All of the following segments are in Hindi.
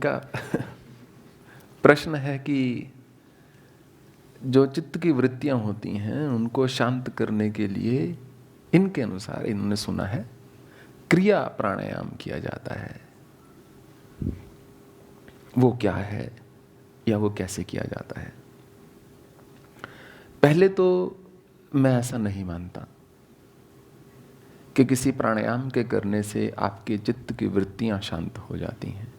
का प्रश्न है कि जो चित्त की वृत्तियां होती हैं उनको शांत करने के लिए इनके अनुसार इन्होंने सुना है क्रिया प्राणायाम किया जाता है। वो क्या है या वो कैसे किया जाता है? पहले तो मैं ऐसा नहीं मानता कि किसी प्राणायाम के करने से आपके चित्त की वृत्तियां शांत हो जाती हैं।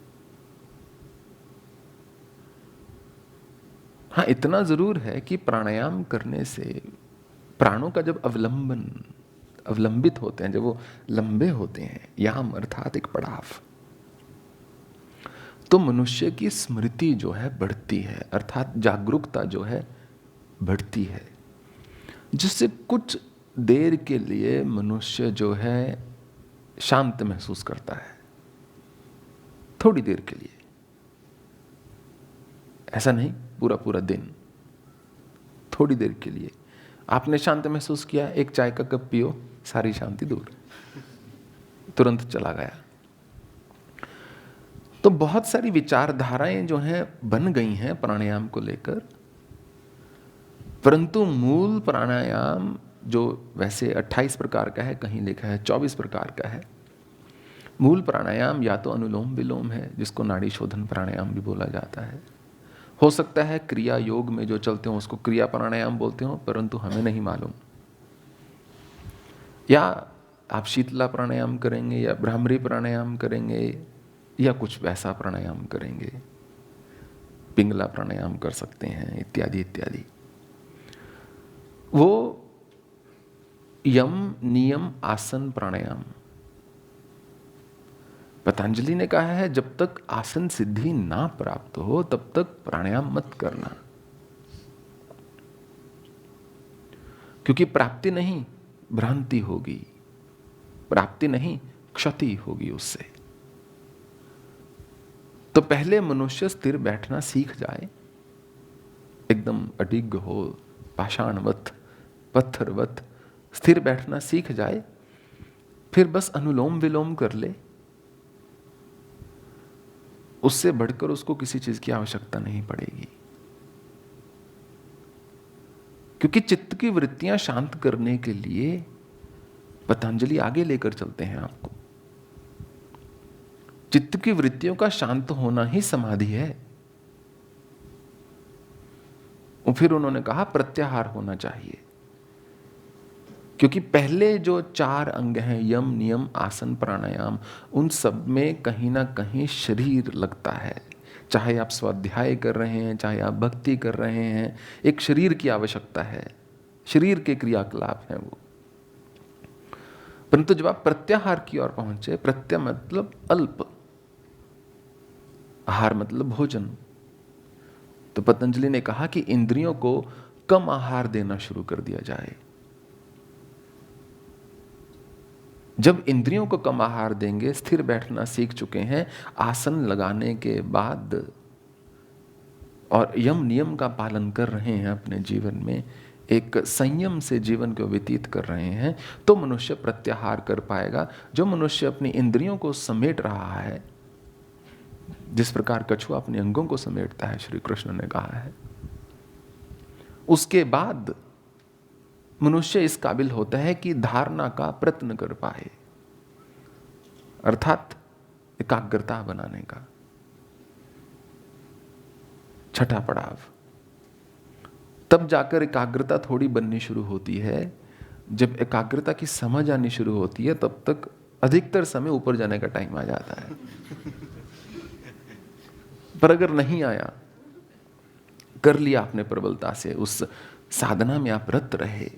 हाँ, इतना जरूर है कि प्राणायाम करने से प्राणों का जब अवलंबित होते हैं, जब वो लंबे होते हैं, याम अर्थात एक पड़ाव, तो मनुष्य की स्मृति जो है बढ़ती है, अर्थात जागरूकता जो है बढ़ती है, जिससे कुछ देर के लिए मनुष्य जो है शांत महसूस करता है। थोड़ी देर के लिए, ऐसा नहीं पूरा पूरा दिन, थोड़ी देर के लिए आपने शांत महसूस किया, एक चाय का कप पियो, सारी शांति दूर, तुरंत चला गया। तो बहुत सारी विचारधाराएं जो हैं बन गई हैं प्राणायाम को लेकर, परंतु मूल प्राणायाम जो वैसे 28 प्रकार का है, कहीं लिखा है 24 प्रकार का है। मूल प्राणायाम या तो अनुलोम विलोम है, जिसको नाड़ी शोधन प्राणायाम भी बोला जाता है। हो सकता है क्रिया योग में जो चलते हो उसको क्रिया प्राणायाम बोलते हो, परंतु हमें नहीं मालूम। या आप शीतला प्राणायाम करेंगे या भ्रामरी प्राणायाम करेंगे या कुछ वैसा प्राणायाम करेंगे, पिंगला प्राणायाम कर सकते हैं, इत्यादि इत्यादि। वो यम नियम आसन प्राणायाम, पतंजलि ने कहा है जब तक आसन सिद्धि ना प्राप्त हो तब तक प्राणायाम मत करना, क्योंकि प्राप्ति नहीं भ्रांति होगी, प्राप्ति नहीं क्षति होगी उससे। तो पहले मनुष्य स्थिर बैठना सीख जाए, एकदम अडिग हो, पाषाणवत पत्थरवत स्थिर बैठना सीख जाए, फिर बस अनुलोम विलोम कर ले, उससे बढ़कर उसको किसी चीज की आवश्यकता नहीं पड़ेगी। क्योंकि चित्त की वृत्तियां शांत करने के लिए पतंजलि आगे लेकर चलते हैं आपको। चित्त की वृत्तियों का शांत होना ही समाधि है। और फिर उन्होंने कहा प्रत्याहार होना चाहिए, क्योंकि पहले जो 4 अंग हैं, यम नियम आसन प्राणायाम, उन सब में कहीं ना कहीं शरीर लगता है। चाहे आप स्वाध्याय कर रहे हैं, चाहे आप भक्ति कर रहे हैं, एक शरीर की आवश्यकता है, शरीर के क्रियाकलाप हैं वो। परंतु जब आप प्रत्याहार की ओर पहुंचे, प्रत्यय मतलब अल्प, आहार मतलब भोजन, तो पतंजलि ने कहा कि इंद्रियों को कम आहार देना शुरू कर दिया जाए। जब इंद्रियों को कम आहार देंगे, स्थिर बैठना सीख चुके हैं, आसन लगाने के बाद और यम नियम का पालन कर रहे हैं अपने जीवन में, एक संयम से जीवन को व्यतीत कर रहे हैं, तो मनुष्य प्रत्याहार कर पाएगा। जो मनुष्य अपनी इंद्रियों को समेट रहा है, जिस प्रकार कछुआ अपने अंगों को समेटता है, श्री कृष्ण ने कहा है, उसके बाद मनुष्य इस काबिल होता है कि धारणा का प्रयत्न कर पाए, अर्थात एकाग्रता बनाने का। छठा पड़ाव, तब जाकर एकाग्रता थोड़ी बननी शुरू होती है। जब एकाग्रता की समझ आनी शुरू होती है, तब तक अधिकतर समय ऊपर जाने का टाइम आ जाता है। पर अगर नहीं आया, कर लिया आपने प्रबलता से, उस साधना में आप रत रहे,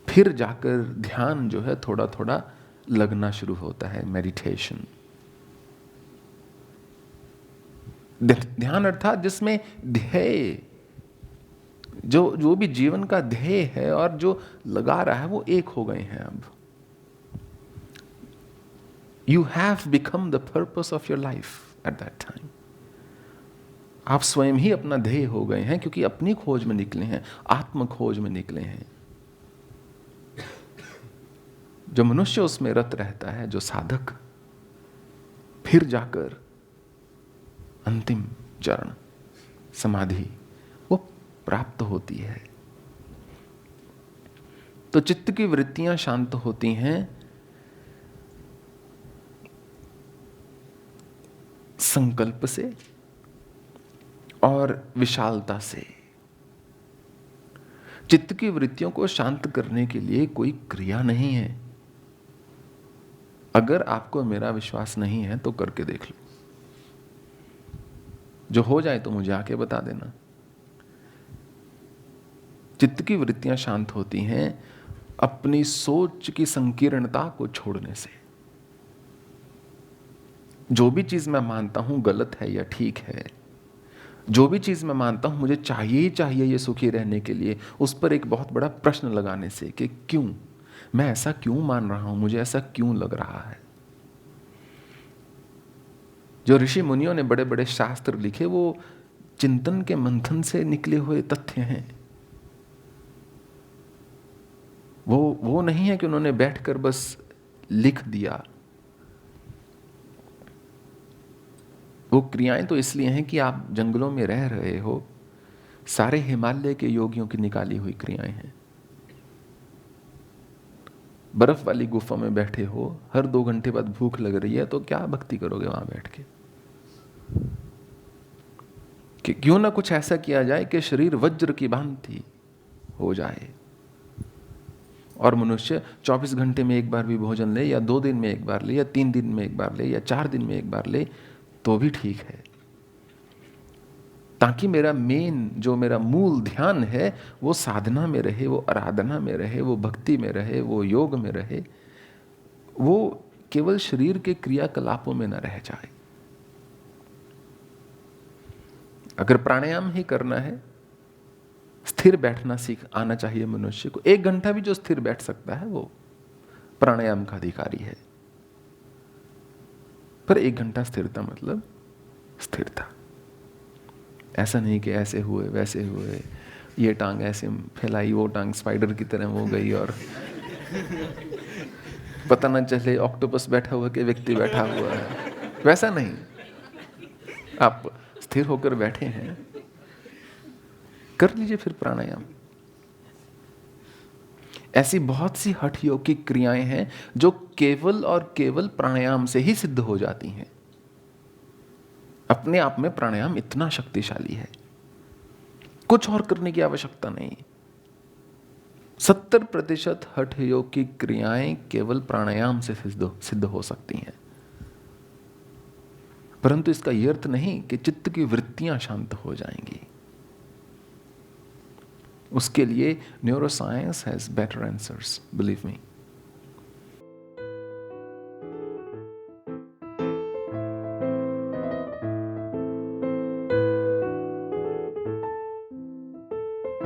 फिर जाकर ध्यान जो है थोड़ा थोड़ा लगना शुरू होता है, मेडिटेशन। ध्यान अर्थात जिसमें ध्येय, जो भी जीवन का ध्येय है और जो लगा रहा है, वो एक हो गए हैं। अब you have become the purpose of your life at that time. आप स्वयं ही अपना ध्येय हो गए हैं, क्योंकि अपनी खोज में निकले हैं, आत्म खोज में निकले हैं। जो मनुष्य उसमें रत रहता है, जो साधक, फिर जाकर अंतिम चरण समाधि वो प्राप्त होती है। तो चित्त की वृत्तियां शांत होती हैं संकल्प से और विशालता से। चित्त की वृत्तियों को शांत करने के लिए कोई क्रिया नहीं है। अगर आपको मेरा विश्वास नहीं है तो करके देख लो, जो हो जाए तो मुझे आके बता देना। चित्त की वृत्तियां शांत होती हैं अपनी सोच की संकीर्णता को छोड़ने से। जो भी चीज मैं मानता हूं गलत है या ठीक है, जो भी चीज मैं मानता हूं मुझे चाहिए ही चाहिए ये सुखी रहने के लिए, उस पर एक बहुत बड़ा प्रश्न लगाने से कि क्यों, मैं ऐसा क्यों मान रहा हूं, मुझे ऐसा क्यों लग रहा है। जो ऋषि मुनियों ने बड़े बड़े शास्त्र लिखे वो चिंतन के मंथन से निकले हुए तथ्य हैं। वो नहीं है कि उन्होंने बैठकर बस लिख दिया। वो क्रियाएं तो इसलिए हैं कि आप जंगलों में रह रहे हो, सारे हिमालय के योगियों की निकाली हुई क्रियाएं हैं। बर्फ वाली गुफा में बैठे हो, हर 2 घंटे बाद भूख लग रही है, तो क्या भक्ति करोगे वहां बैठ के। कि क्यों ना कुछ ऐसा किया जाए कि शरीर वज्र की भांति हो जाए और मनुष्य 24 घंटे में एक बार भी भोजन ले, या 2 दिन में एक बार ले, या 3 दिन में एक बार ले, या 4 दिन में एक बार ले, तो भी ठीक है। ताकि मेरा जो मेरा मूल ध्यान है वो साधना में रहे, वो आराधना में रहे, वो भक्ति में रहे, वो योग में रहे, वो केवल शरीर के क्रियाकलापों में न रह जाए। अगर प्राणायाम ही करना है, स्थिर बैठना सीख आना चाहिए मनुष्य को। 1 घंटा भी जो स्थिर बैठ सकता है वो प्राणायाम का अधिकारी है। पर 1 घंटा स्थिरता मतलब स्थिरता। ऐसा नहीं कि ऐसे हुए वैसे हुए, ये टांग ऐसे फैलाई, वो टांग स्पाइडर की तरह हो गई और पता न चले ऑक्टोपस बैठा हुआ कि व्यक्ति बैठा हुआ है, वैसा नहीं। आप स्थिर होकर बैठे हैं, कर लीजिए फिर प्राणायाम। ऐसी बहुत सी हठ योग की क्रियाएं हैं जो केवल और केवल प्राणायाम से ही सिद्ध हो जाती हैं। अपने आप में प्राणायाम इतना शक्तिशाली है, कुछ और करने की आवश्यकता नहीं। 70% हठ योग की क्रियाएं केवल प्राणायाम से सिद्ध हो सकती हैं। परंतु इसका यह अर्थ नहीं कि चित्त की वृत्तियां शांत हो जाएंगी। उसके लिए neuroscience has better answers, believe me.